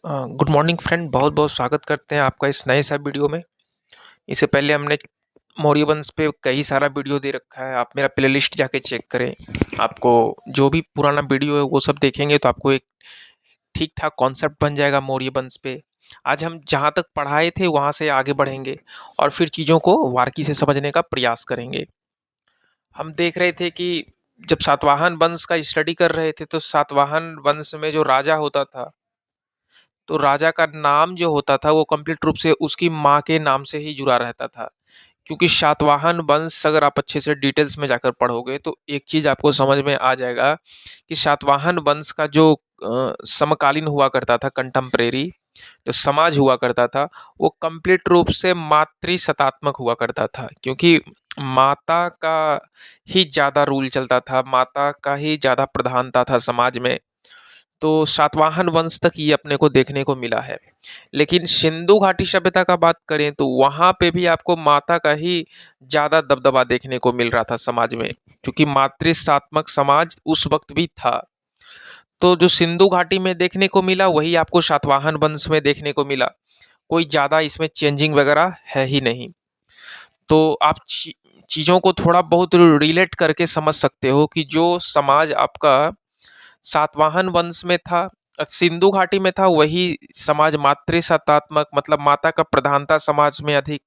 Good morning friend, बहुत बहुत स्वागत करते हैं आपका इस नए सा वीडियो में। इससे पहले हमने मौर्य वंश पे कई सारा वीडियो दे रखा है। आप मेरा प्लेलिस्ट जाके चेक करें। आपको जो भी पुराना वीडियो है वो सब देखेंगे तो आपको एक ठीक ठाक कॉन्सेप्ट बन जाएगा मौर्य वंश पे। आज हम जहाँ तक पढ़ाए थे वहाँ से आगे बढ़ेंगे और फिर चीज़ों को बारीकी से समझने का प्रयास करेंगे। हम देख रहे थे कि जब सातवाहन वंश का स्टडी कर रहे थे तो सातवाहन वंश में जो राजा होता था, तो राजा का नाम जो होता था वो कंप्लीट रूप से उसकी माँ के नाम से ही जुड़ा रहता था। क्योंकि सातवाहन वंश अगर आप अच्छे से डिटेल्स में जाकर पढ़ोगे तो एक चीज़ आपको समझ में आ जाएगा कि सातवाहन वंश का जो समकालीन हुआ करता था, कंटेम्परेरी जो समाज हुआ करता था, वो कंप्लीट रूप से मातृसत्तात्मक हुआ करता था। क्योंकि माता का ही ज़्यादा रूल चलता था, माता का ही ज़्यादा प्रधानता था समाज में। तो सातवाहन वंश तक ये अपने को देखने को मिला है। लेकिन सिंधु घाटी सभ्यता का बात करें तो वहाँ पे भी आपको माता का ही ज़्यादा दबदबा देखने को मिल रहा था समाज में, क्योंकि मातृत्वात्मक समाज उस वक्त भी था। तो जो सिंधु घाटी में देखने को मिला वही आपको सातवाहन वंश में देखने को मिला। कोई ज़्यादा इसमें चेंजिंग वगैरह है ही नहीं। तो आप चीज़ों को थोड़ा बहुत रिलेट करके समझ सकते हो कि जो समाज आपका सातवाहन वंश में था, सिंधु घाटी में था, वही समाज मातृसत्तात्मक मतलब माता का प्रधानता समाज में अधिक,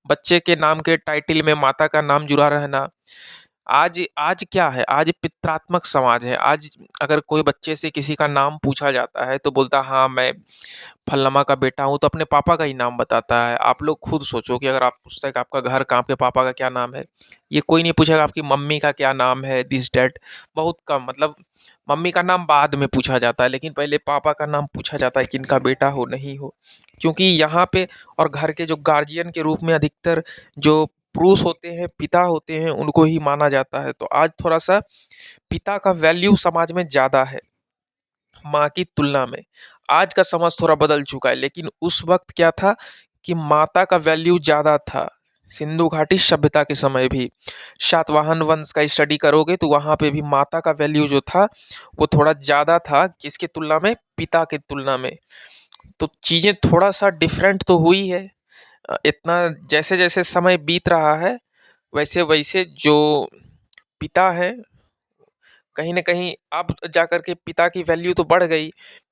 बच्चे के नाम के टाइटल में माता का नाम जुड़ा रहना। आज आज क्या है, आज पित्रात्मक समाज है। आज अगर कोई बच्चे से किसी का नाम पूछा जाता है तो बोलता हाँ मैं फल्लम्मा का बेटा हूँ, तो अपने पापा का ही नाम बताता है। आप लोग खुद सोचो कि अगर आप पूछते हैं कि आपका घर कहाँ, आपके पापा का क्या नाम है, ये कोई नहीं पूछेगा आपकी मम्मी का क्या नाम है, दिस डैट। बहुत कम, मतलब मम्मी का नाम बाद में पूछा जाता है, लेकिन पहले पापा का नाम पूछा जाता है कि इनका बेटा हो नहीं हो। क्योंकि यहाँ पे और घर के जो गार्जियन के रूप में अधिकतर जो पुरुष होते हैं, पिता होते हैं, उनको ही माना जाता है। तो आज थोड़ा सा पिता का वैल्यू समाज में ज़्यादा है माँ की तुलना में। आज का समाज थोड़ा बदल चुका है, लेकिन उस वक्त क्या था कि माता का वैल्यू ज़्यादा था। सिंधु घाटी सभ्यता के समय भी सातवाहन वंश का स्टडी करोगे तो वहाँ पे भी माता का वैल्यू जो था वो थोड़ा ज़्यादा था, किसके तुलना में, पिता की तुलना में। तो चीज़ें थोड़ा सा डिफरेंट तो हुई है। इतना जैसे जैसे समय बीत रहा है वैसे वैसे जो पिता है, कहीं न कहीं अब जाकर के पिता की वैल्यू तो बढ़ गई,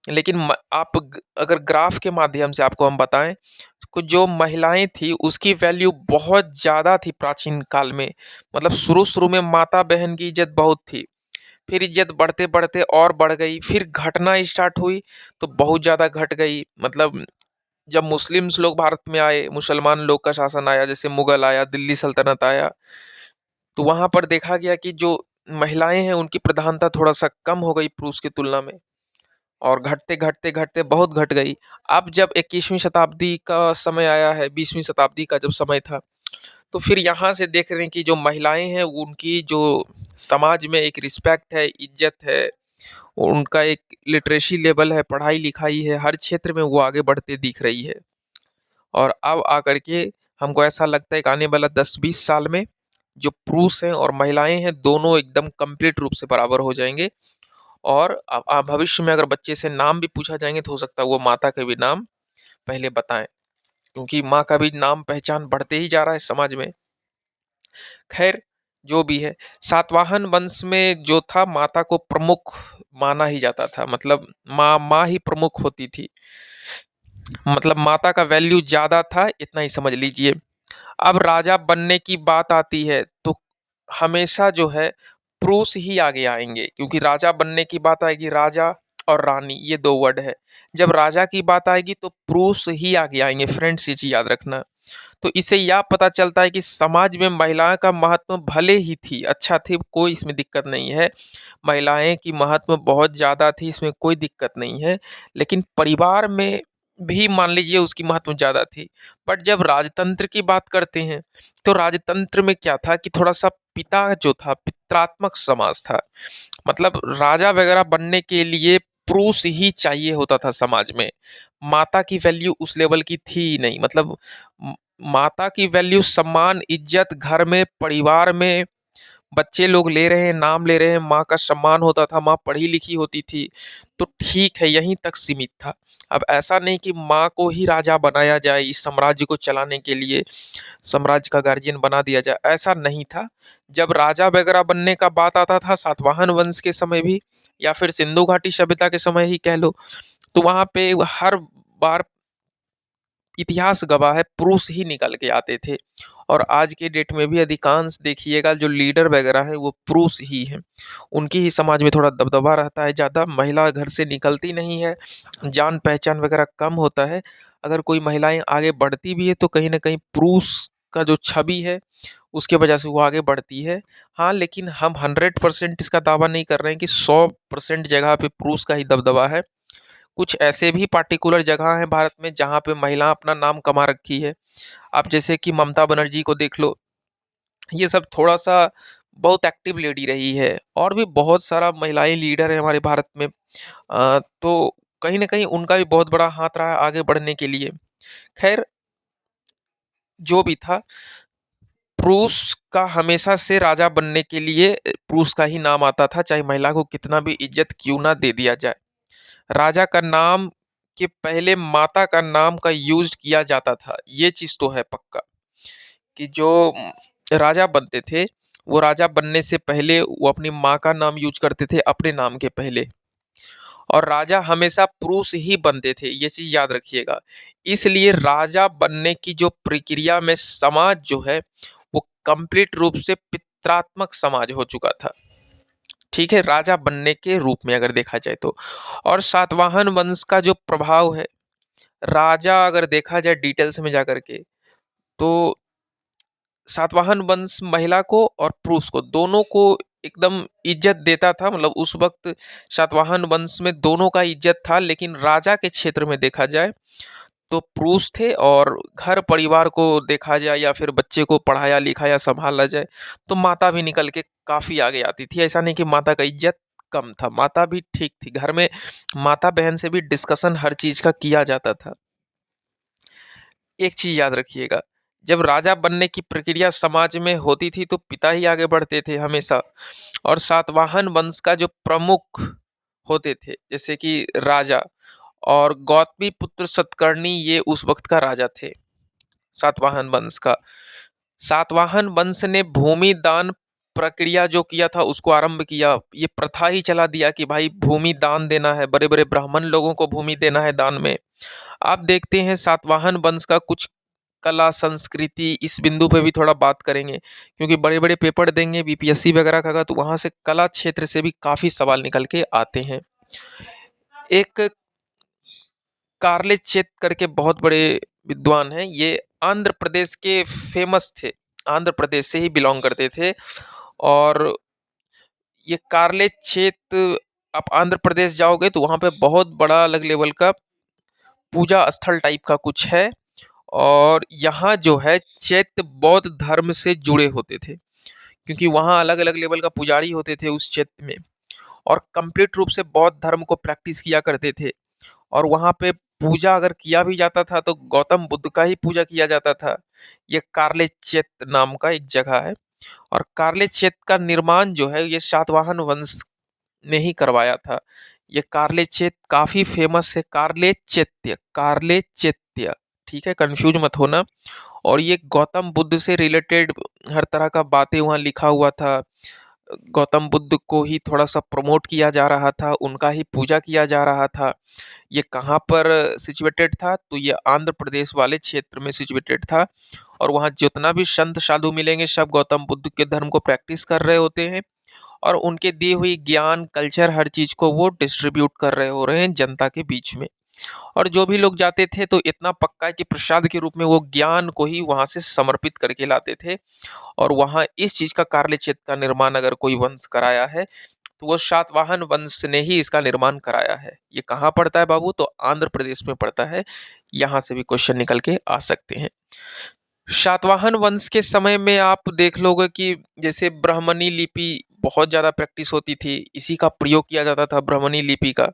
लेकिन अगर ग्राफ के माध्यम से आपको हम बताएँ, तो जो महिलाएँ थी उसकी वैल्यू बहुत ज़्यादा थी प्राचीन काल में। मतलब शुरू-शुरू में माता-बहन की इज़्ज़त बहुत थी, फिर इज़्ज़त बढ़ते-बढ़ते और बढ़ गई, फिर घटना स्टार्ट हुई तो बहुत ज़्यादा घट गई। मतलब जब मुस्लिम्स लोग भारत में आए, मुसलमान लोग का शासन आया, जैसे मुगल आया, दिल्ली सल्तनत आया, तो वहाँ पर देखा गया कि जो महिलाएँ हैं उनकी प्रधानता थोड़ा-सा कम हो गई पुरुष की तुलना में, और घटते-घटते-घटते बहुत घट गई। अब जब 21वीं शताब्दी का समय आया है, 20वीं शताब्दी का जब समय था, तो फिर यहाँ से देख रहे हैं कि जो महिलाएँ हैं उनकी जो समाज में एक रिस्पेक्ट है, इज़्ज़त है, उनका एक लिटरेसी लेवल है, पढ़ाई-लिखाई है, हर क्षेत्र में वो आगे बढ़ते दिख रही है। और अब आकर के हमको ऐसा लगता है कि आने वाला 10-20 साल में जो पुरुष हैं और महिलाएँ हैं दोनों एकदम कंप्लीट रूप से बराबर हो जाएँगे। और भविष्य में अगर बच्चे से नाम भी पूछा जाएँगे तो हो सकता है वो माता का भी नाम पहले बताएँ, क्योंकि माँ का भी नाम पहचान बढ़ते ही जा रहा है समाज में। खैर, जो भी है, सातवाहन वंश में जो था माता को प्रमुख माना ही जाता था, मतलब माँ माँ ही प्रमुख होती थी। मतलब माता का वैल्यू ज़्यादा था, इतना ही समझ लीजिए। अब राजा बनने की बात आती है तो हमेशा जो है पुरुष ही आगे आएँगे, क्योंकि राजा बनने की बात आएगी, राजा और रानी ये 2 वर्ड है। जब राजा की बात आएगी तो पुरुष ही आगे आएँगे, फ्रेंड्स ये चीज़ याद रखना। तो इससे यह पता चलता है कि समाज में महिलाओं का महत्व भले ही थी, अच्छा थी, कोई इसमें दिक्कत नहीं है। महिलाएँ की महत्व बहुत ज़्यादा थी, इसमें कोई दिक्कत नहीं है। लेकिन परिवार में भी मान लीजिए उसकी महत्व ज़्यादा थी। बट जब राजतंत्र की बात करते हैं, तो राजतंत्र में क्या था कि थोड़ा-सा पिता जो था, पित्रात्मक समाज था। मतलब राजा वगैरह बनने के लिए पुरुष ही चाहिए होता था समाज में। माता की वैल्यू उस लेवल की थी ही नहीं। मतलब म माता की वैल्यू सम्मान, इज़्ज़त घर में, परिवार में, बच्चे लोग ले रहे हैं, नाम ले रहे हैं, माँ का सम्मान होता था, माँ पढ़ी लिखी होती थी, तो ठीक है, यहीं तक सीमित था। अब ऐसा नहीं कि माँ को ही राजा बनाया जाए इस साम्राज्य को चलाने के लिए, साम्राज्य का गार्जियन बना दिया जाए, ऐसा नहीं था। जब राजा वगैरह बनने का बात आता था सातवाहन वंश के समय भी, या फिर सिंधु घाटी सभ्यता के समय ही कह लो, तो वहां पे हर बार इतिहास गवाह है पुरुष ही निकल के आते थे। और आज के डेट में भी अधिकांश देखिएगा जो लीडर वगैरह है वो पुरुष ही हैं। उनकी ही समाज में थोड़ा दबदबा रहता है, ज़्यादा महिला घर से निकलती नहीं है, जान पहचान वगैरह कम होता है। अगर कोई महिलाएं आगे बढ़ती भी है तो कहीं ना कहीं पुरुष का जो छवि है उसके वजह से वो आगे बढ़ती है। हाँ, लेकिन हम 100% इसका दावा नहीं कर रहे हैं कि 100% जगह पे पुरुष का ही दबदबा है। कुछ ऐसे भी पार्टिकुलर जगह हैं भारत में जहाँ पे महिला अपना नाम कमा रखी है। आप जैसे कि ममता बनर्जी को देख लो, ये सब थोड़ा सा बहुत एक्टिव लेडी रही है, और भी बहुत सारा महिलाएं लीडर है हमारे भारत में। तो कहीं ना कहीं उनका भी बहुत बड़ा हाथ रहा है आगे बढ़ने के लिए। खैर, जो भी था, पुरुष का हमेशा से राजा बनने के लिए पुरुष का ही नाम आता था, चाहे महिला को कितना भी इज्जत क्यों ना दे दिया जाए। राजा का नाम के पहले माता का नाम का यूज किया जाता था, ये चीज तो है पक्का, कि जो राजा बनते थे वो राजा बनने से पहले वो अपनी माँ का नाम यूज करते थे अपने नाम के पहले। और राजा हमेशा पुरुष ही बनते थे, ये चीज याद रखिएगा। इसलिए राजा बनने की जो प्रक्रिया में समाज जो है वो कंप्लीट रूप से पितरात्मक समाज हो चुका था। ठीक है, राजा बनने के रूप में अगर देखा जाए तो। और सातवाहन वंश का जो प्रभाव है, राजा अगर देखा जाए डिटेल्स में जाकर के, तो सातवाहन वंश महिला को और पुरुष को दोनों को एकदम इज्जत देता था। मतलब उस वक्त सातवाहन वंश में दोनों का इज्जत था, लेकिन राजा के क्षेत्र में देखा जाए तो पुरुष थे, और घर परिवार को देखा जाए या फिर बच्चे को पढ़ाया लिखाया संभाला जाए तो माता भी निकल के काफी आगे आती थी। ऐसा नहीं कि माता का इज्जत कम था, माता भी ठीक थी। घर में माता बहन से भी डिस्कशन हर चीज का किया जाता था। एक चीज याद रखिएगा, जब राजा बनने की प्रक्रिया समाज में होती थी तो पिता ही आगे बढ़ते थे हमेशा। और सातवाहन वंश का जो प्रमुख होते थे जैसे कि राजा, और गौतमी पुत्र सतकर्णी ये उस वक्त का राजा थे सातवाहन वंश का। सातवाहन वंश ने भूमि दान प्रक्रिया जो किया था उसको आरंभ किया, ये प्रथा ही चला दिया कि भाई भूमि दान देना है, बड़े बड़े ब्राह्मण लोगों को भूमि देना है दान में। आप देखते हैं सातवाहन वंश का कुछ कला संस्कृति, इस बिंदु पे भी थोड़ा बात करेंगे, क्योंकि बड़े बड़े पेपर देंगे बीपीएससी वगैरह का तो वहां से कला क्षेत्र से भी काफी सवाल निकल के आते हैं। एक कार्ले चेत करके बहुत बड़े विद्वान हैं, ये आंध्र प्रदेश के फेमस थे, आंध्र प्रदेश से ही बिलोंग करते थे। और ये कार्ले चेत, आप आंध्र प्रदेश जाओगे तो वहां पे बहुत बड़ा अलग लेवल का पूजा स्थल टाइप का कुछ है। और यहाँ जो है चैत्य बौद्ध धर्म से जुड़े होते थे, क्योंकि वहाँ अलग अलग लेवल का पुजारी होते थे उस क्षेत्र में, और कंप्लीट रूप से बौद्ध धर्म को प्रैक्टिस किया करते थे। और वहाँ पे पूजा अगर किया भी जाता था तो गौतम बुद्ध का ही पूजा किया जाता था। ये कार्ले चैत्य नाम का एक जगह है। और कार्ले चैत्य का निर्माण जो है ये सातवाहन वंश ने ही करवाया था। ये कार्ले चैत्य काफी फेमस है, कार्ले चैत्य, कार्ले चैत्य, ठीक है, कंफ्यूज मत होना। और ये गौतम बुद्ध से रिलेटेड हर तरह का बातें वहाँ लिखा हुआ था। गौतम बुद्ध को ही थोड़ा सा प्रमोट किया जा रहा था, उनका ही पूजा किया जा रहा था। ये कहाँ पर सिचुएटेड था, तो ये आंध्र प्रदेश वाले क्षेत्र में सिचुएटेड था। और वहाँ जितना भी संत साधु मिलेंगे सब गौतम बुद्ध के धर्म को प्रैक्टिस कर रहे होते हैं, और उनके दी हुई ज्ञान कल्चर हर चीज को वो डिस्ट्रीब्यूट कर रहे हो रहे हैं जनता के बीच में। और जो भी लोग जाते थे तो इतना पक्का है कि प्रसाद के रूप में वो ज्ञान को ही वहां से समर्पित करके लाते थे। और वहां इस चीज का कार्य क्षेत्र का निर्माण अगर कोई वंश कराया है तो वो सातवाहन वंश ने ही इसका निर्माण कराया है। ये कहाँ पड़ता है बाबू, तो आंध्र प्रदेश में पड़ता है। यहाँ से भी क्वेश्चन निकल के आ सकते हैं। सातवाहन वंश के समय में आप देख लोगे कि जैसे ब्राह्मणी लिपि बहुत ज़्यादा प्रैक्टिस होती थी, इसी का प्रयोग किया जाता था ब्राह्मणी लिपि का।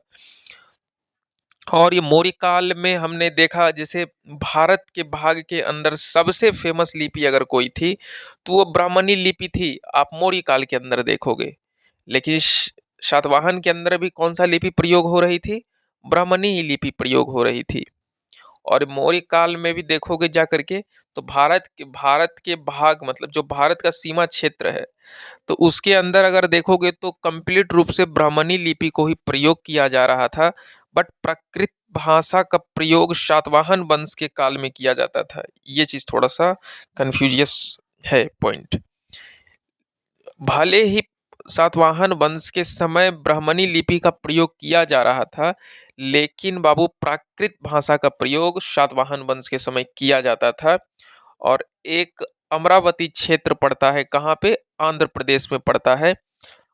और ये मौर्य काल में हमने देखा, जैसे भारत के भाग के अंदर सबसे फेमस लिपि अगर कोई थी तो वो ब्राह्मणी लिपि थी, आप मौर्य काल के अंदर देखोगे। लेकिन सातवाहन के अंदर भी कौन सा लिपि प्रयोग हो रही थी? ब्राह्मणी ही लिपि प्रयोग हो रही थी। और मौर्य काल में भी देखोगे जा करके, तो भारत के भाग, मतलब जो भारत का सीमा क्षेत्र है, तो उसके अंदर अगर देखोगे तो कंप्लीट रूप से ब्राह्मणी लिपि को ही प्रयोग किया जा रहा था। बट प्राकृत भाषा का प्रयोग सातवाहन वंश के काल में किया जाता था। ये चीज थोड़ा सा कंफ्यूजियस है पॉइंट। भले ही सातवाहन वंश के समय ब्राह्मणी लिपि का प्रयोग किया जा रहा था, लेकिन बाबू प्राकृत भाषा का प्रयोग सातवाहन वंश के समय किया जाता था। और एक अमरावती क्षेत्र पड़ता है, कहाँ पे? आंध्र प्रदेश में पड़ता है।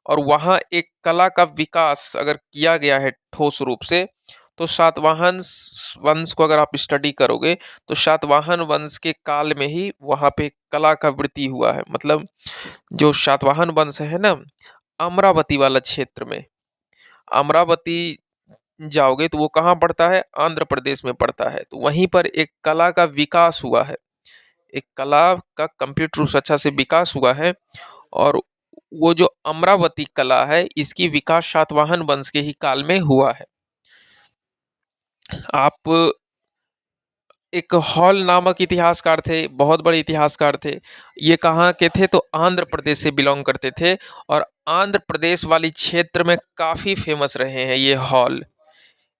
और वहाँ एक कला का विकास अगर किया गया है ठोस रूप से, तो सातवाहन वंश को अगर आप स्टडी करोगे तो सातवाहन वंश के काल में ही वहाँ पे कला का वृद्धि हुआ है। मतलब जो सातवाहन वंश है ना, अमरावती वाला क्षेत्र में, अमरावती जाओगे तो वो कहाँ पड़ता है? आंध्र प्रदेश में पड़ता है। तो वहीं पर एक कला का विकास हुआ है, एक कला का कंप्लीट रूप से अच्छा से विकास हुआ है। और वो जो अमरावती कला है, इसकी विकास सातवाहन वंश के ही काल में हुआ है। आप एक हॉल नामक इतिहासकार थे, बहुत बड़े इतिहासकार थे। ये कहाँ के थे? तो आंध्र प्रदेश से बिलोंग करते थे। और आंध्र प्रदेश वाली क्षेत्र में काफी फेमस रहे हैं ये हॉल।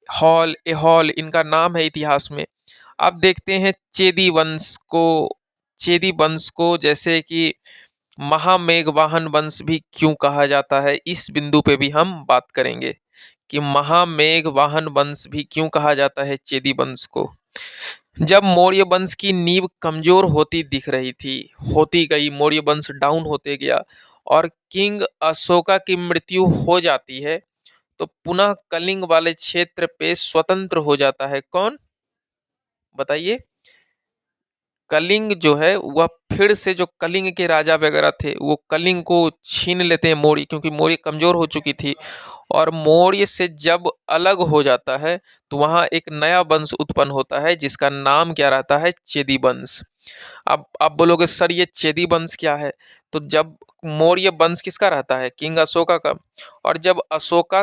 हॉल इनका नाम है इतिहास में। आप देखते हैं चेदी वंश को जैसे कि महामेघवाहन वंश भी क्यों कहा जाता है, इस बिंदु पे भी हम बात करेंगे कि महामेघवाहन वंश भी क्यों कहा जाता है चेदी वंश को। जब मौर्य वंश की नींव कमजोर होती दिख रही थी, होती गई, मौर्य वंश डाउन होते गया और किंग अशोका की मृत्यु हो जाती है, तो पुनः कलिंग वाले क्षेत्र पे स्वतंत्र हो जाता है कौन? बताइए। कलिंग जो है वह फिर से, जो कलिंग के राजा वगैरह थे वो कलिंग को छीन लेते हैं मौर्य, क्योंकि मौर्य कमजोर हो चुकी थी। और मौर्य से जब अलग हो जाता है तो वहां एक नया वंश उत्पन्न होता है जिसका नाम क्या रहता है? चेदी वंश। अब आप बोलोगे सर ये चेदी वंश क्या है? तो जब मौर्य वंश किसका रहता है? किंग अशोका का। और जब अशोका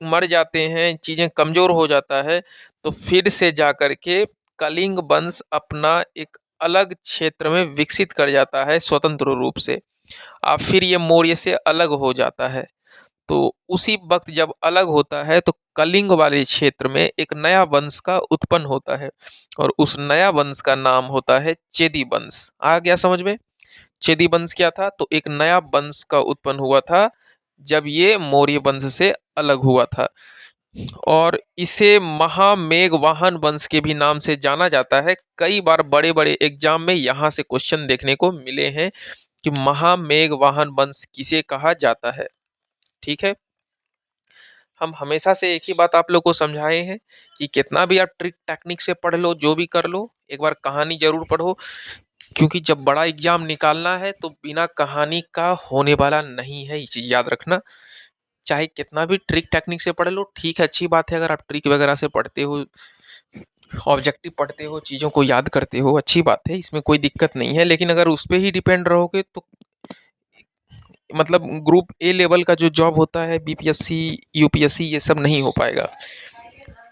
मर जाते हैं, चीजें कमजोर हो जाता है, तो फिर से जाकर के कलिंग वंश अपना एक अलग क्षेत्र में विकसित कर जाता है स्वतंत्र रूप से। अब फिर ये मौर्य से अलग हो जाता है। तो उसी वक्त जब अलग होता है तो कलिंग वाले क्षेत्र में एक नया वंश का उत्पन्न होता है, और उस नया वंश का नाम होता है चेदी वंश। आ गया समझ में? चेदी वंश क्या था? तो एक नया वंश का उत्पन्न हुआ था जब ये मौर्य वंश से अलग हुआ था। और इसे महामेघवाहन वंश के भी नाम से जाना जाता है। कई बार बड़े बड़े एग्जाम में यहाँ से क्वेश्चन देखने को मिले हैं कि महामेघवाहन वंश किसे कहा जाता है। ठीक है, हम हमेशा से एक ही बात आप लोग को समझाए हैं कि कितना भी आप ट्रिक टेक्निक से पढ़ लो, जो भी कर लो, एक बार कहानी जरूर पढ़ो। क्योंकि जब बड़ा एग्जाम निकालना है तो बिना कहानी का होने वाला नहीं है, ये चीज याद रखना। चाहे कितना भी ट्रिक टेक्निक से पढ़ लो, ठीक है, अच्छी बात है अगर आप ट्रिक वगैरह से पढ़ते हो, ऑब्जेक्टिव पढ़ते हो, चीज़ों को याद करते हो, अच्छी बात है, इसमें कोई दिक्कत नहीं है। लेकिन अगर उस पर ही डिपेंड रहोगे तो मतलब ग्रुप ए लेवल का जो जॉब होता है, बीपीएससी, यूपीएससी, ये सब नहीं हो पाएगा।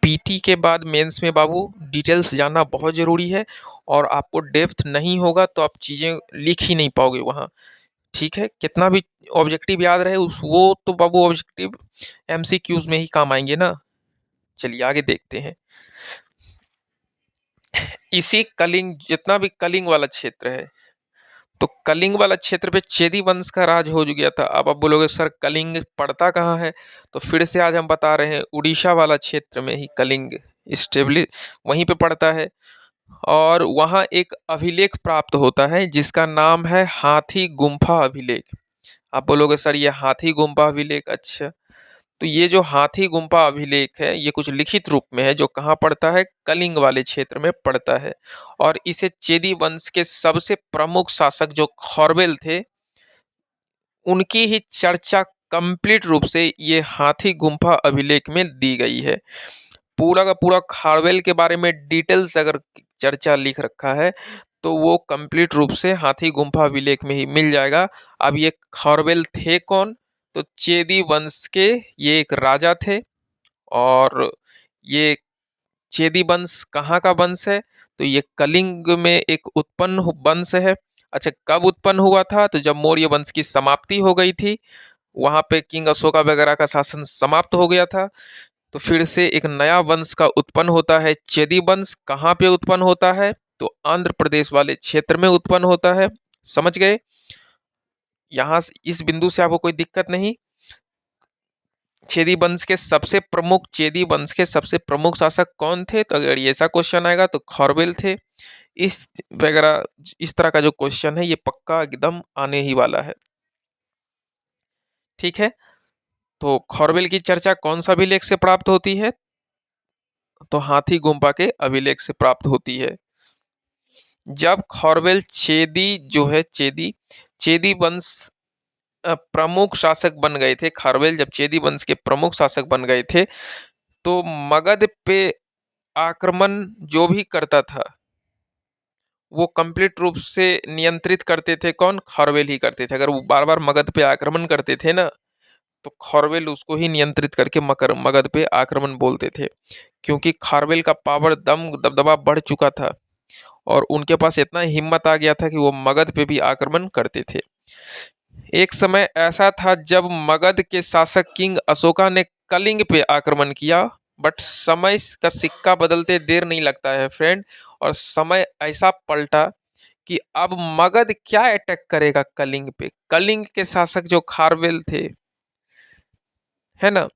पीटी के बाद मेंस में बाबू डिटेल्स जानना बहुत ज़रूरी है। और आपको डेप्थ नहीं होगा तो आप चीज़ें लिख ही नहीं पाओगे वहाँ। ठीक है, कितना भी ऑब्जेक्टिव याद रहे, उस वो तो बाबू ऑब्जेक्टिव एमसीक्यूज में ही काम आएंगे ना। चलिए आगे देखते हैं। इसी कलिंग, जितना भी कलिंग वाला क्षेत्र है, तो कलिंग वाला क्षेत्र पे चेदी वंश का राज हो गया था। अब आप बोलोगे सर कलिंग पड़ता कहाँ है? तो फिर से आज हम बता रहे हैं, उड़ीसा वाला क्षेत्र में ही कलिंग स्टेब्लिश वहीं पे पड़ता है। और वहाँ एक अभिलेख प्राप्त होता है जिसका नाम है हाथी गुम्फा अभिलेख। आप बोलोगे सर ये हाथी गुम्फा अभिलेख, अच्छा, तो ये जो हाथी गुम्फा अभिलेख है ये कुछ लिखित रूप में है, जो कहाँ पड़ता है? कलिंग वाले क्षेत्र में पड़ता है। और इसे चेदी वंश के सबसे प्रमुख शासक जो खौरवेल थे, उनकी ही चर्चा कंप्लीट रूप से ये हाथी गुम्फा अभिलेख में दी गई है। पूरा का पूरा खारवेल के बारे में डिटेल्स अगर चर्चा लिख रखा है तो वो कंप्लीट रूप से हाथी गुम्फा अभिलेख में ही मिल जाएगा। अब ये खारवेल थे कौन? तो चेदी वंश के ये एक राजा थे। और ये चेदी वंश कहाँ का वंश है? तो ये कलिंग में एक उत्पन्न वंश है। अच्छा, कब उत्पन्न हुआ था? तो जब मौर्य वंश की समाप्ति हो गई थी, वहां पे किंग अशोका वगैरह का शासन समाप्त हो गया था, तो फिर से एक नया वंश का उत्पन्न होता है चेदी वंश। कहाँ पे उत्पन्न होता है? तो आंध्र प्रदेश वाले क्षेत्र में उत्पन्न होता है। समझ गए? यहां इस बिंदु से आपको कोई दिक्कत नहीं। चेदी वंश के सबसे प्रमुख शासक कौन थे? तो अगर ऐसा क्वेश्चन आएगा तो खौरवेल थे। इस वगैरह इस तरह का जो क्वेश्चन है ये पक्का एकदम आने ही वाला है। ठीक है, तो खौरवेल की चर्चा कौन सा अभिलेख से प्राप्त होती है? तो हाथी गुम्फा के अभिलेख से प्राप्त होती है। जब खौरवेल चेदी जो है चेदी वंश प्रमुख शासक बन गए थे, खारवेल जब चेदी वंश के प्रमुख शासक बन गए थे, तो मगध पे आक्रमण जो भी करता था वो कंप्लीट रूप से नियंत्रित करते थे कौन? खारवेल ही करते थे। अगर वो बार बार मगध पे आक्रमण करते थे ना, तो खारवेल उसको ही नियंत्रित करके मगध पे आक्रमण बोलते थे, क्योंकि खारवेल का पावर दम दबदबा बढ़ चुका था और उनके पास इतना हिम्मत आ गया था कि वो मगध पे भी आक्रमण करते थे। एक समय ऐसा था जब मगध के शासक किंग अशोका ने कलिंग पे आक्रमण किया, बट समय का सिक्का बदलते देर नहीं लगता है फ्रेंड, और समय ऐसा पलटा कि अब मगध क्या अटैक करेगा कलिंग पे। कलिंग के शासक जो खारवेल थे, है ना,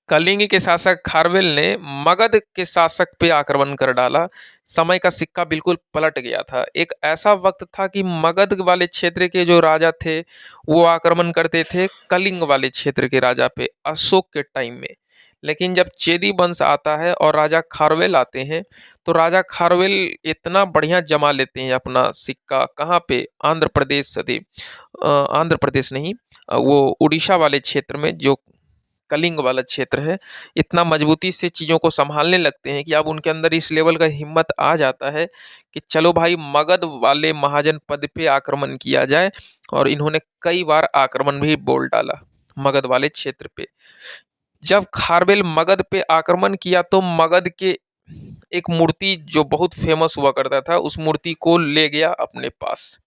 कलिंग के शासक खारवेल ने मगध के शासक पे आक्रमण कर डाला। समय का सिक्का बिल्कुल पलट गया था। एक ऐसा वक्त था कि मगध वाले क्षेत्र के जो राजा थे वो आक्रमण करते थे कलिंग वाले क्षेत्र के राजा पे अशोक के टाइम में। लेकिन जब चेदी वंश आता है और राजा खारवेल आते हैं, तो राजा खारवेल इतना बढ़िया जमा लेते हैं अपना सिक्का। कहाँ पे? आंध्र प्रदेश आंध्र प्रदेश नहीं, वो उड़ीसा वाले क्षेत्र में जो कलिंग वाला क्षेत्र है, इतना मजबूती से चीज़ों को संभालने लगते हैं कि अब उनके अंदर इस लेवल का हिम्मत आ जाता है कि चलो भाई मगध वाले महाजन पद पे आक्रमण किया जाए। और इन्होंने कई बार आक्रमण भी बोल डाला मगध वाले क्षेत्र पे। जब खारवेल मगध पे आक्रमण किया तो मगध के एक मूर्ति जो बहुत फेमस हुआ करता था, उस मूर्ति को ले गया अपने पास।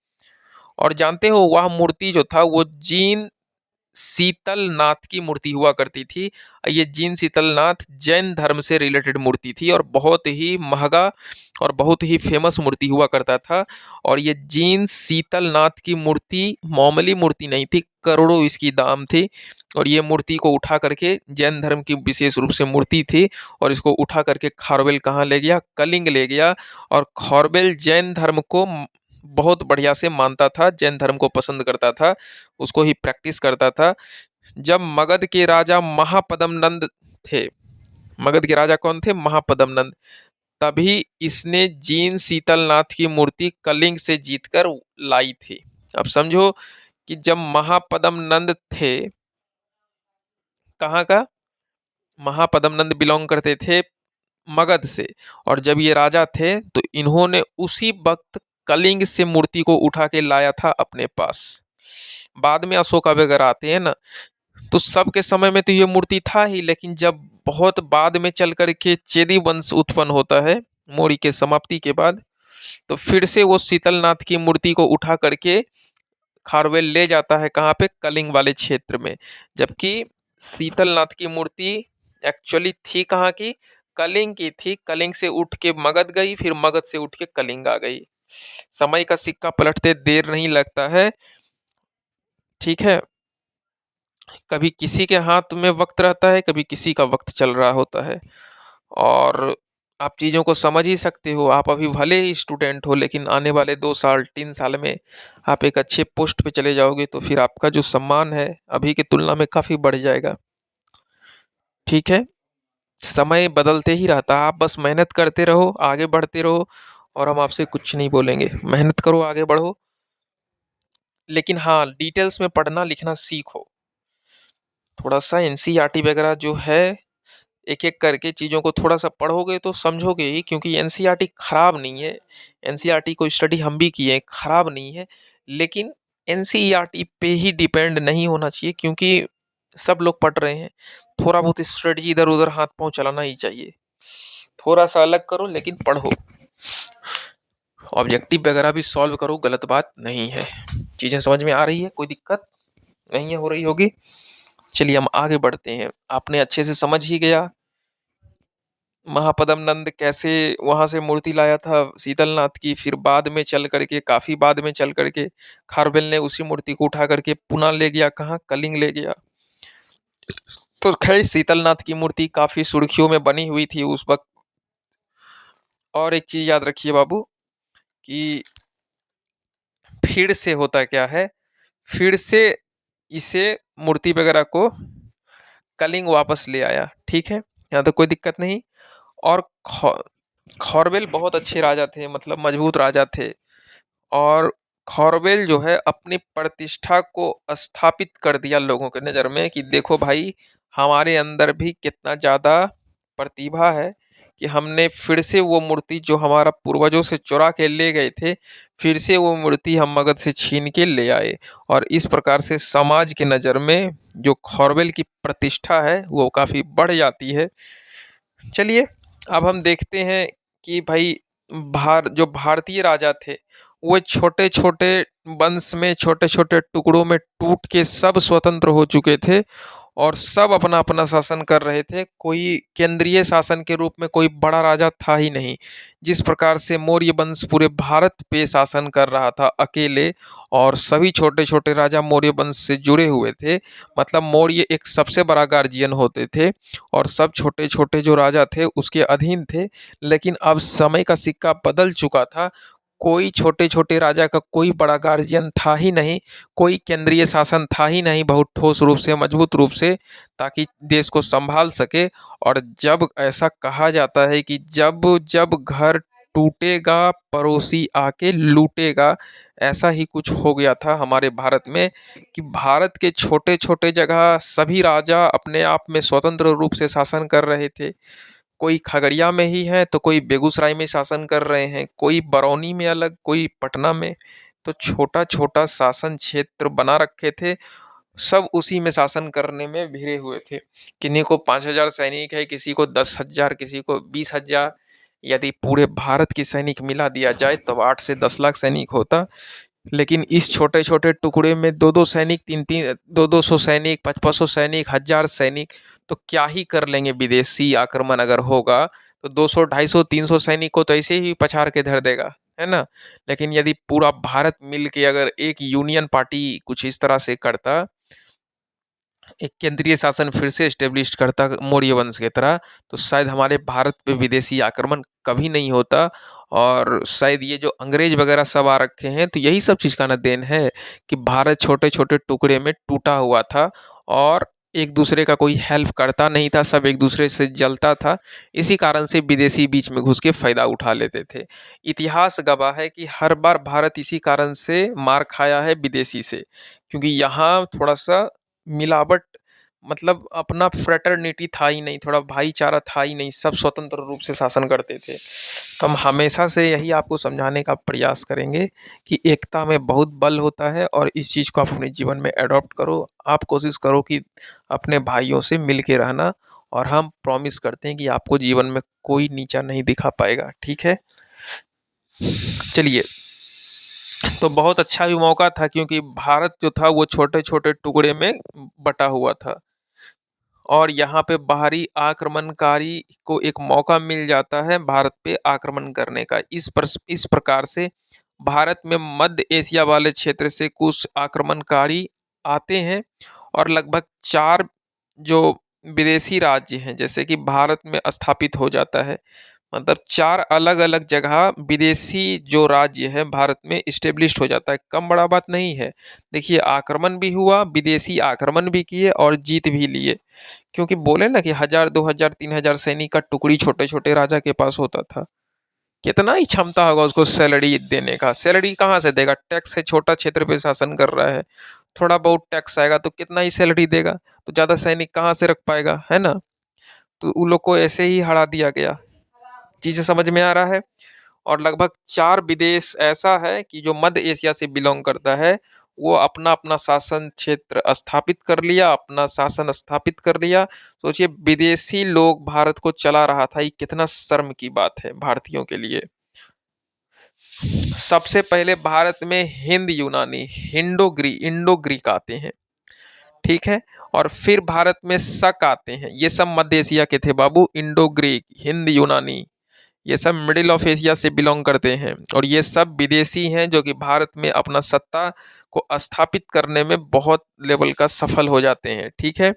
और जानते हो वह मूर्ति जो था वो जीन शीतल नाथ की मूर्ति हुआ करती थी। ये जीन शीतल नाथ जैन धर्म से रिलेटेड मूर्ति थी और बहुत ही महंगा और बहुत ही फेमस मूर्ति हुआ करता था। और ये जीन शीतल नाथ की मूर्ति मामूली मूर्ति नहीं थी, करोड़ों इसकी दाम थी। और ये मूर्ति को उठा करके, जैन धर्म की विशेष रूप से मूर्ति थी, और इसको उठा करके खारवेल कहाँ ले गया? कलिंग ले गया। और खारवेल जैन धर्म को बहुत बढ़िया से मानता था, जैन धर्म को पसंद करता था, उसको ही प्रैक्टिस करता था। जब मगध के राजा महापद्म नंद थे, मगध के राजा कौन थे? महापद्म नंद। तभी इसने जीन शीतलनाथ की मूर्ति कलिंग से जीतकर लाई थी। अब समझो कि जब महापद्म नंद थे, कहाँ का? महापद्म नंद बिलोंग करते थे मगध से, और जब ये राजा थे तो इन्होंने उसी वक्त कलिंग से मूर्ति को उठा के लाया था अपने पास। बाद में अशोका वगैरह आते हैं ना, तो सबके समय में तो ये मूर्ति था ही, लेकिन जब बहुत बाद में चल करके चेदी वंश उत्पन्न होता है मौर्य के समाप्ति के बाद, तो फिर से वो शीतलनाथ की मूर्ति को उठा करके खारवेल ले जाता है। कहाँ पे? कलिंग वाले क्षेत्र में। जबकि शीतलनाथ की मूर्ति एक्चुअली थी कहाँ की? कलिंग की थी। कलिंग से उठ के मगध गई, फिर मगध से उठ के कलिंग आ गई। समय का सिक्का पलटते देर नहीं लगता है। ठीक है, कभी किसी के हाथ में वक्त रहता है, कभी किसी का वक्त चल रहा होता है। और आप चीज़ों को समझ ही सकते हो। आप अभी भले ही स्टूडेंट हो, लेकिन आने वाले 2 साल 3 साल में आप एक अच्छे पोस्ट पे चले जाओगे, तो फिर आपका जो सम्मान है अभी की तुलना में काफ़ी बढ़ जाएगा। ठीक है, समय बदलते ही रहता है। आप बस मेहनत करते रहो, आगे बढ़ते रहो, और हम आपसे कुछ नहीं बोलेंगे। मेहनत करो, आगे बढ़ो, लेकिन हाँ, डिटेल्स में पढ़ना लिखना सीखो। थोड़ा सा एनसीईआरटी वगैरह जो है एक-एक करके चीज़ों को थोड़ा-सा पढ़ोगे तो समझोगे ही, क्योंकि एनसीईआरटी खराब नहीं है। एनसीईआरटी को स्टडी हम भी किए हैं, खराब नहीं है। लेकिन एनसीईआरटी पे ही डिपेंड नहीं होना चाहिए, क्योंकि सब लोग पढ़ रहे हैं। थोड़ा बहुत स्ट्रेटजी इधर-उधर हाथ-पाँव चलाना ही चाहिए। थोड़ा-सा अलग करो लेकिन पढ़ो। ऑब्जेक्टिव वगैरह भी सॉल्व करो, गलत बात नहीं है। चीज़ें समझ में आ रही है? कोई दिक्कत नहीं है हो रही होगी? चलिए हम आगे बढ़ते हैं। आपने अच्छे से समझ ही गया महापद्म नंद कैसे वहां से मूर्ति लाया था शीतलनाथ की, फिर बाद में चल करके, काफी बाद में चल करके खारवेल ने उसी मूर्ति को उठा करके पुनः ले गया, कहाँ, कलिंग ले गया। तो खैर शीतलनाथ की मूर्ति काफी सुर्खियों में बनी हुई थी उस वक्त। और एक चीज याद रखिए बाबू कि फिर से होता क्या है, फिर से इसे मूर्ति वगैरह को कलिंग वापस ले आया। ठीक है, यहाँ तो कोई दिक्कत नहीं। और खौरवेल बहुत अच्छे राजा थे, मतलब मजबूत राजा थे। और खौरवेल जो है अपनी प्रतिष्ठा को स्थापित कर दिया लोगों के नज़र में कि देखो भाई, हमारे अंदर भी कितना ज़्यादा प्रतिभा है कि हमने फिर से वो मूर्ति जो हमारा पूर्वजों से चुरा के ले गए थे, फिर से वो मूर्ति हम मगध से छीन के ले आए। और इस प्रकार से समाज के नज़र में जो खौरवेल की प्रतिष्ठा है वो काफ़ी बढ़ जाती है। चलिए अब हम देखते हैं कि भाई जो भारतीय राजा थे वो छोटे छोटे वंश में, छोटे छोटे टुकड़ों में टूट के सब स्वतंत्र हो चुके थे और सब अपना अपना शासन कर रहे थे। कोई केंद्रीय शासन के रूप में कोई बड़ा राजा था ही नहीं। जिस प्रकार से मौर्य वंश पूरे भारत पे शासन कर रहा था अकेले, और सभी छोटे छोटे राजा मौर्य वंश से जुड़े हुए थे, मतलब मौर्य एक सबसे बड़ा गार्जियन होते थे और सब छोटे छोटे जो राजा थे उसके अधीन थे। लेकिन अब समय का सिक्का बदल चुका था। कोई छोटे छोटे राजा का कोई बड़ा गार्जियन था ही नहीं, कोई केंद्रीय शासन था ही नहीं बहुत ठोस रूप से, मजबूत रूप से, ताकि देश को संभाल सके। और जब ऐसा कहा जाता है कि जब जब घर टूटेगा पड़ोसी आके लूटेगा, ऐसा ही कुछ हो गया था हमारे भारत में कि भारत के छोटे छोटे जगह सभी राजा अपने आप में स्वतंत्र रूप से शासन कर रहे थे। कोई खगड़िया में ही है तो कोई बेगूसराय में शासन कर रहे हैं, कोई बरौनी में अलग, कोई पटना में। तो छोटा छोटा शासन क्षेत्र बना रखे थे, सब उसी में शासन करने में भिड़े हुए थे। किन्हीं को 5,000 सैनिक है, किसी को 10,000, किसी को 20,000। यदि पूरे भारत की सैनिक मिला दिया जाए तो 8 से 10 लाख सैनिक होता। लेकिन इस छोटे छोटे टुकड़े में दो दो सैनिक, तीन तीन, दो दो सौ सैनिक, 500 सैनिक, 1,000 सैनिक, तो क्या ही कर लेंगे। विदेशी आक्रमण अगर होगा तो 200, 250, 300 सैनिक को तो ऐसे ही पछाड़ के धर देगा, है ना। लेकिन यदि पूरा भारत मिल के अगर एक यूनियन पार्टी कुछ इस तरह से करता, एक केंद्रीय शासन फिर से स्टेब्लिश करता मौर्य वंश की तरह, तो शायद हमारे भारत पे विदेशी आक्रमण कभी नहीं होता। और शायद ये जो अंग्रेज वगैरह सब आ रखे हैं तो यही सब चीज़ का ना देन है कि भारत छोटे छोटे टुकड़े में टूटा हुआ था और एक दूसरे का कोई हेल्प करता नहीं था, सब एक दूसरे से जलता था। इसी कारण से विदेशी बीच में घुस के फायदा उठा लेते थे। इतिहास गवाह है कि हर बार भारत इसी कारण से मार खाया है विदेशी से, क्योंकि यहाँ थोड़ा सा मिलावट, मतलब अपना फ्रेटर्निटी था ही नहीं, थोड़ा भाईचारा था ही नहीं, सब स्वतंत्र रूप से शासन करते थे। तो हम हमेशा से यही आपको समझाने का प्रयास करेंगे कि एकता में बहुत बल होता है और इस चीज़ को आप अपने जीवन में एडॉप्ट करो। आप कोशिश करो कि अपने भाइयों से मिल के रहना, और हम प्रॉमिस करते हैं कि आपको जीवन में कोई नीचा नहीं दिखा पाएगा। ठीक है, चलिए। तो बहुत अच्छा भी मौका था क्योंकि भारत जो था वो छोटे छोटे टुकड़े में बटा हुआ था और यहाँ पे बाहरी आक्रमणकारी को एक मौका मिल जाता है भारत पे आक्रमण करने का। इस प्रकार से भारत में मध्य एशिया वाले क्षेत्र से कुछ आक्रमणकारी आते हैं और लगभग 4 जो विदेशी राज्य हैं जैसे कि भारत में स्थापित हो जाता है। मतलब 4 अलग-अलग जगह विदेशी जो राज्य है भारत में इस्टेब्लिश्ड हो जाता है। कम बड़ा बात नहीं है। देखिए, आक्रमण भी हुआ, विदेशी आक्रमण भी किए और जीत भी लिए। क्योंकि बोले ना कि 1,000, 2,000, 3,000 सैनिक का टुकड़ी छोटे-छोटे राजा के पास होता था। कितना ही क्षमता होगा उसको सैलरी देने का। सैलरी कहाँ से देगा? टैक्स है, छोटा क्षेत्र पे शासन कर रहा है। थोड़ा बहुत टैक्स आएगा तो कितना ही सैलरी देगा? तो ज़्यादा सैनिक कहाँ से रख पाएगा, है ना? तो उन लोग को ऐसे ही हरा दिया गया। चीजें समझ में आ रहा है। और लगभग 4 विदेश ऐसा है कि जो मध्य एशिया से बिलोंग करता है, वो अपना अपना शासन क्षेत्र स्थापित कर लिया, अपना शासन स्थापित कर लिया। सोचिए, विदेशी लोग भारत को चला रहा था, ये कितना शर्म की बात है भारतीयों के लिए। सबसे पहले भारत में हिंद यूनानी इंडो ग्रीक आते हैं, ठीक है। और फिर भारत में शक आते हैं, ये सब मध्य एशिया के थे बाबू। इंडो ग्रीक, हिंद यूनानी, ये सब मिडिल ऑफ एशिया से बिलोंग करते हैं। और ये सब विदेशी हैं जो कि भारत में अपना सत्ता को स्थापित करने में बहुत लेवल का सफल हो जाते हैं, ठीक है।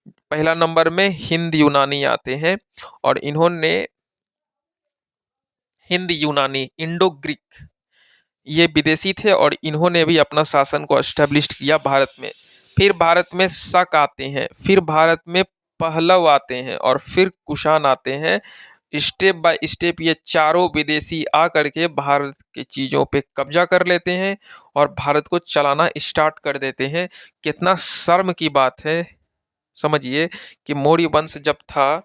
पहला नंबर में हिंद यूनानी आते हैं, और इन्होंने हिंद यूनानी इंडो ग्रीक, ये विदेशी थे और इन्होंने भी अपना शासन को एस्टेब्लिश किया भारत में। फिर भारत में शक आते हैं, फिर भारत में पहलव आते हैं, और फिर कुषाण आते हैं। स्टेप बाय स्टेप ये चारों विदेशी आ करके भारत की चीजों पे कब्जा कर लेते हैं और भारत को चलाना स्टार्ट कर देते हैं। कितना शर्म की बात है। समझिए कि मौर्य वंश जब था,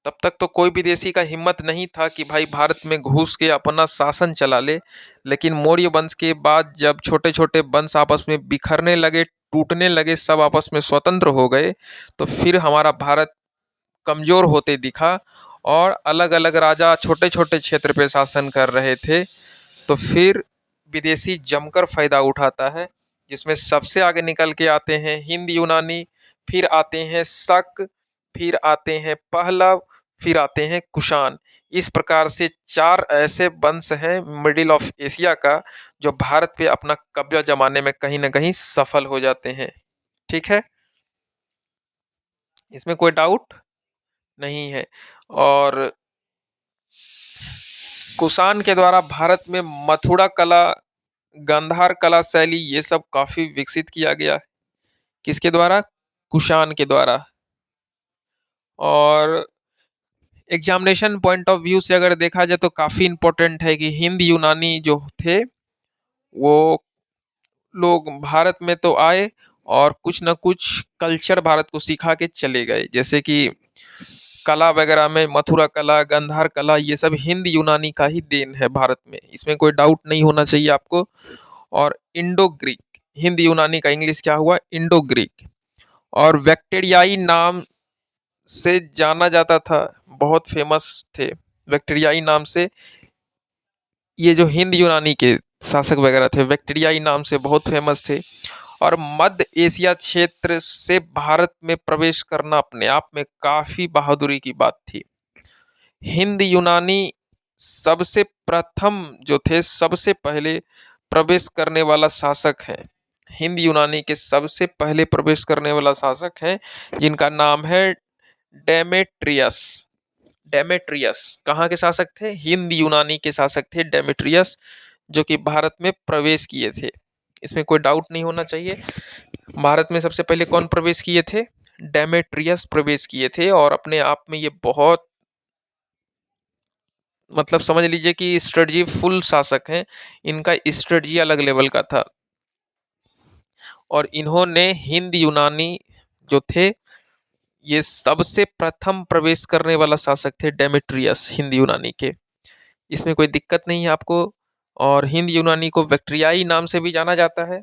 तब तक तो कोई विदेशी का हिम्मत नहीं था कि भाई भारत में घुस के अपना शासन चला ले। लेकिन मौर्य वंश के बाद जब छोटे छोटे वंश आपस में बिखरने लगे, टूटने लगे, सब आपस में स्वतंत्र हो गए, तो फिर हमारा भारत कमजोर होते दिखा। और अलग अलग राजा छोटे छोटे क्षेत्र पे शासन कर रहे थे। तो फिर विदेशी जमकर फायदा उठाता है, जिसमें सबसे आगे निकल के आते हैं हिंद यूनानी, फिर आते हैं शक, फिर आते हैं पहलव, फिर आते हैं कुषाण। इस प्रकार से 4 ऐसे वंश हैं मिडिल ऑफ एशिया का, जो भारत पे अपना कब्जा जमाने में कहीं ना कहीं सफल हो जाते हैं, ठीक है। इसमें कोई डाउट नहीं है। और कुषाण के द्वारा भारत में मथुरा कला, गांधार कला शैली, ये सब काफी विकसित किया गया। किसके द्वारा? कुषाण के द्वारा। और एग्जामिनेशन पॉइंट ऑफ व्यू से अगर देखा जाए तो काफी इंपॉर्टेंट है कि हिंद यूनानी जो थे, वो लोग भारत में तो आए और कुछ ना कुछ कल्चर भारत को सिखा के चले गए। जैसे कि कला वगैरह में मथुरा कला, गंधार कला, ये सब हिंद यूनानी का ही देन है भारत में, इसमें कोई डाउट नहीं होना चाहिए आपको। और इंडो ग्रीक, हिंद यूनानी का इंग्लिश क्या हुआ? Indo Greek. और बैक्टीरियाई नाम से जाना जाता था, बहुत फेमस थे बैक्टीरियाई नाम से। ये जो हिंद यूनानी के शासक वगैरह थे, बैक्टीरियाई नाम से बहुत फेमस थे। और मध्य एशिया क्षेत्र से भारत में प्रवेश करना अपने आप में काफी बहादुरी की बात थी। हिंद यूनानी सबसे प्रथम जो थे, सबसे पहले प्रवेश करने वाला शासक है। हिंद यूनानी के सबसे पहले प्रवेश करने वाला शासक है, जिनका नाम है डेमेट्रियस। डेमेट्रियस कहाँ के शासक थे? हिंद यूनानी के शासक थे डेमेट्रियस, जो कि भारत में प्रवेश किए थे। इसमें कोई डाउट नहीं होना चाहिए। भारत में सबसे पहले कौन प्रवेश किए थे? डेमेट्रियस प्रवेश किए थे। और अपने आप में ये बहुत, मतलब समझ लीजिए कि स्ट्रेटजी फुल शासक हैं। इनका स्ट्रेटजी अलग लेवल का था। और इन्होंने हिंद यूनानी जो थे, ये सबसे प्रथम प्रवेश करने वाला शासक थे डेमेट्रियस हिंद यूनानी के। इसमें कोई दिक्कत नहीं है आपको। और हिंद यूनानी को बैक्ट्रियाई नाम से भी जाना जाता है।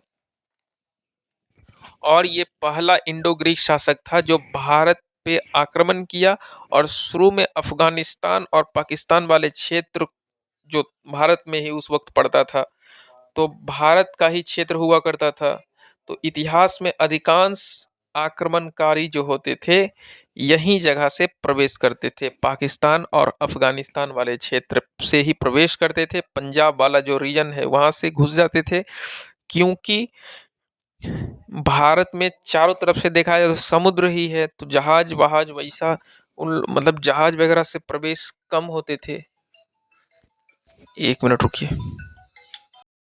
और ये पहला इंडो ग्रीक शासक था जो भारत पे आक्रमण किया। और शुरू में अफगानिस्तान और पाकिस्तान वाले क्षेत्र जो भारत में ही उस वक्त पड़ता था, तो भारत का ही क्षेत्र हुआ करता था। तो इतिहास में अधिकांश आक्रमणकारी जो होते थे, यही जगह से प्रवेश करते थे, पाकिस्तान और अफगानिस्तान वाले क्षेत्र से ही प्रवेश करते थे। पंजाब वाला जो रीजन है वहां से घुस जाते थे, क्योंकि भारत में चारों तरफ से देखा जाए तो समुद्र ही है, तो जहाज वहाज वैसा उन मतलब जहाज वगैरह से प्रवेश कम होते थे। एक मिनट रुकिए।